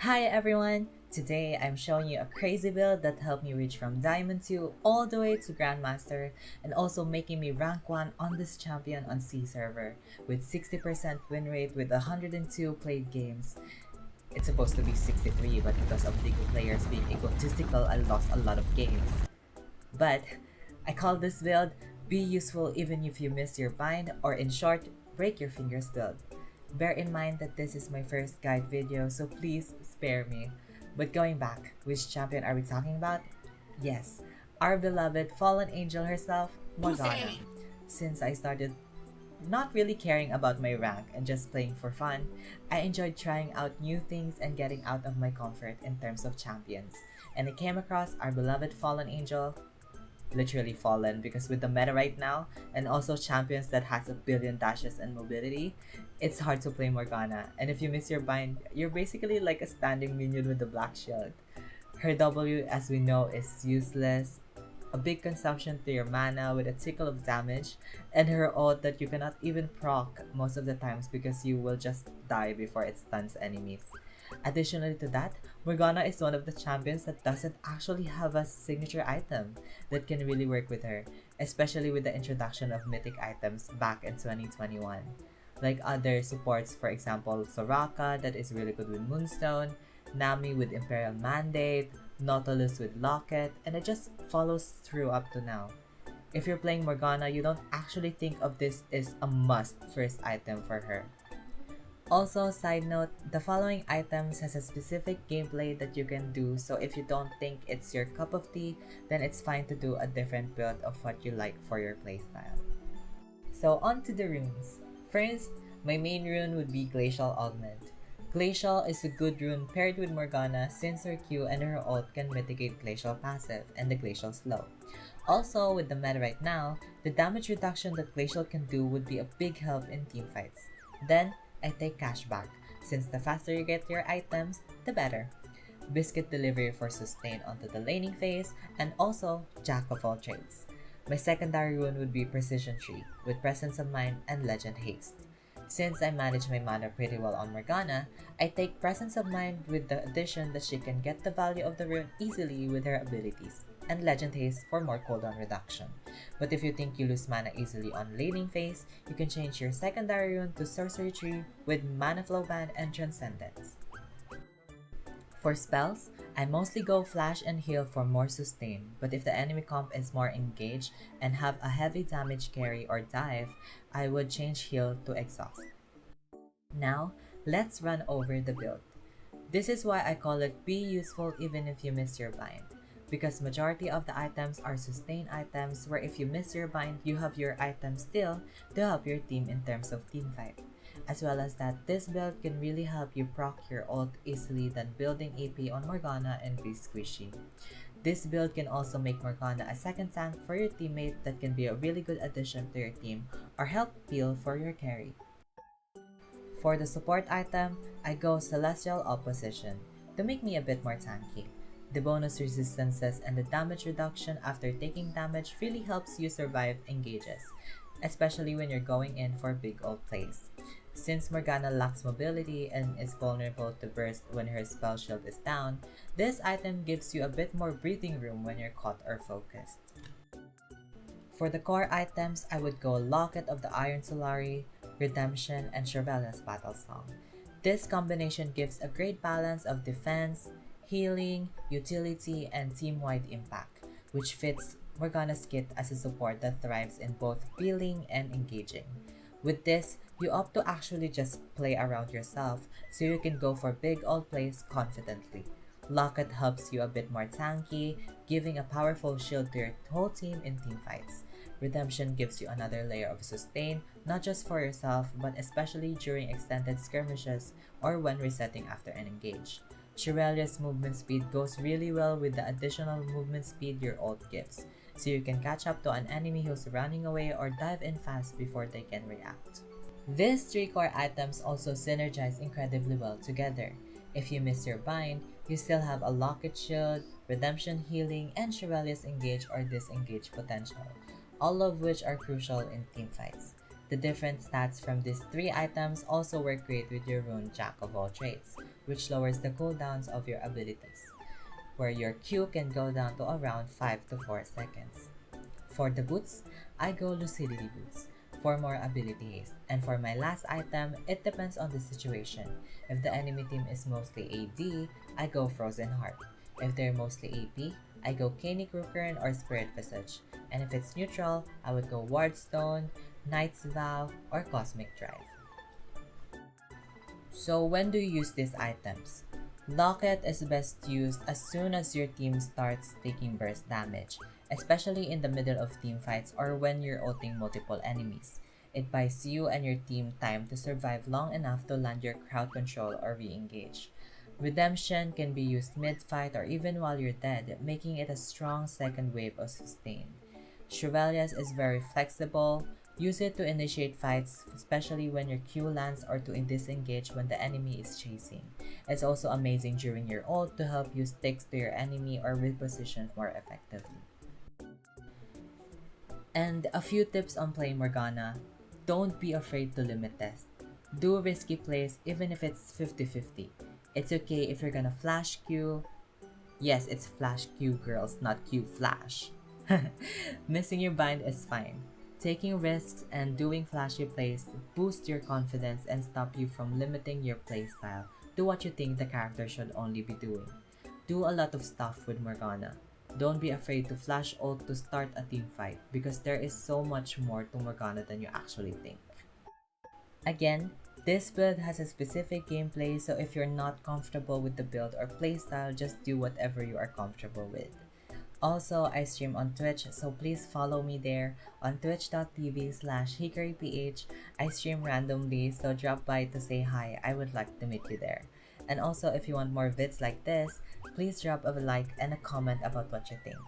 Hi everyone! Today I'm showing you a crazy build that helped me reach from Diamond 2 all the way to Grandmaster and also making me rank 1 on this champion on C server with 60% win rate with 102 played games. It's supposed to be 63 but because of league players being egotistical I lost a lot of games. But I call this build be useful even if you miss your bind or in short, break your fingers build. Bear in mind that this is my first guide video so please spare me. But going back, which champion are we talking about? Yes, our beloved fallen angel herself, Morgana. Since I started not really caring about my rank and just playing for fun, I enjoyed trying out new things and getting out of my comfort in terms of champions. And I came across our beloved fallen angel, literally fallen because with the meta right now and also champions that has a billion dashes and mobility, it's hard to play Morgana. And if you miss your bind, you're basically like a standing minion with the black shield. Her W, as we know, is useless, a big consumption to your mana with a tickle of damage, and her ult that you cannot even proc most of the times because you will just die before it stuns enemies. Additionally to that, Morgana is one of the champions that doesn't actually have a signature item that can really work with her, especially with the introduction of mythic items back in 2021. Like other supports, for example, Soraka that is really good with Moonstone, Nami with Imperial Mandate, Nautilus with Locket, and it just follows through up to now. If you're playing Morgana, you don't actually think of this as a must first item for her. Also, side note, the following items has a specific gameplay that you can do, so if you don't think it's your cup of tea, then it's fine to do a different build of what you like for your playstyle. So on to the runes. First, my main rune would be Glacial Augment. Glacial is a good rune paired with Morgana since her Q and her ult can mitigate Glacial passive and the Glacial slow. Also, with the meta right now, the damage reduction that Glacial can do would be a big help in teamfights. Then, I take cashback, since the faster you get your items, the better. Biscuit delivery for sustain onto the laning phase, and also jack of all trades. My secondary rune would be Precision Tree, with Presence of Mind and Legend Haste. Since I manage my mana pretty well on Morgana, I take Presence of Mind with the addition that she can get the value of the rune easily with her abilities, and Legend Haste for more cooldown reduction. But if you think you lose mana easily on laning phase, you can change your secondary rune to Sorcery Tree with Mana Flow Band and Transcendence. For spells, I mostly go flash and heal for more sustain, but if the enemy comp is more engaged and have a heavy damage carry or dive, I would change heal to exhaust. Now, let's run over the build. This is why I call it be useful even if you miss your bind. Because majority of the items are sustain items where if you miss your bind, you have your item still to help your team in terms of team fight. As well as that, this build can really help you proc your ult easily than building AP on Morgana and be squishy. This build can also make Morgana a second tank for your teammate that can be a really good addition to your team or help heal for your carry. For the support item, I go Celestial Opposition to make me a bit more tanky. The bonus resistances and the damage reduction after taking damage really helps you survive engages, especially when you're going in for big ult plays. Since Morgana lacks mobility and is vulnerable to burst when her spell shield is down, this item gives you a bit more breathing room when you're caught or focused. For the core items, I would go Locket of the Iron Solari, Redemption, and Chevelle's Battle Song. This combination gives a great balance of defense, healing, utility, and team-wide impact, which fits Morgana's kit as a support that thrives in both healing and engaging. With this, you opt to actually just play around yourself so you can go for big ult plays confidently. Locket helps you a bit more tanky, giving a powerful shield to your whole team in teamfights. Redemption gives you another layer of sustain, not just for yourself, but especially during extended skirmishes or when resetting after an engage. Shirelia's movement speed goes really well with the additional movement speed your ult gives, so you can catch up to an enemy who's running away or dive in fast before they can react. These three core items also synergize incredibly well together. If you miss your bind, you still have a Locket shield, Redemption healing, and Shirelia's engage or disengage potential, all of which are crucial in teamfights. The different stats from these three items also work great with your rune Jack of all trades, which lowers the cooldowns of your abilities, where your Q can go down to around 5 to 4 seconds. For the boots, I go Lucidity Boots for more ability haste. And for my last item, it depends on the situation. If the enemy team is mostly AD, I go Frozen Heart. If they're mostly AP, I go Canik Rukern or Spirit Visage. And if it's neutral, I would go Ward Stone, Knight's Vow, or Cosmic Drive. So when do you use these items? Locket is best used as soon as your team starts taking burst damage, especially in the middle of team fights or when you're ulting multiple enemies. It buys you and your team time to survive long enough to land your crowd control or re-engage. Redemption can be used mid-fight or even while you're dead, making it a strong second wave of sustain. Chevaliers is very flexible. Use it to initiate fights, especially when your Q lands or to disengage when the enemy is chasing. It's also amazing during your ult to help you stick to your enemy or reposition more effectively. And a few tips on playing Morgana. Don't be afraid to limit test. Do risky plays even if it's 50-50. It's okay if you're gonna flash Q. Yes, it's flash Q girls, not Q flash. Missing your bind is fine. Taking risks and doing flashy plays boost your confidence and stop you from limiting your playstyle to what you think the character should only be doing. Do a lot of stuff with Morgana. Don't be afraid to flash ult to start a team fight because there is so much more to Morgana than you actually think. Again, this build has a specific gameplay, so if you're not comfortable with the build or playstyle, just do whatever you are comfortable with. Also, I stream on Twitch, so please follow me there on twitch.tv/HikariPH. I stream randomly, so drop by to say hi. I would like to meet you there. And also, if you want more vids like this, please drop a like and a comment about what you think.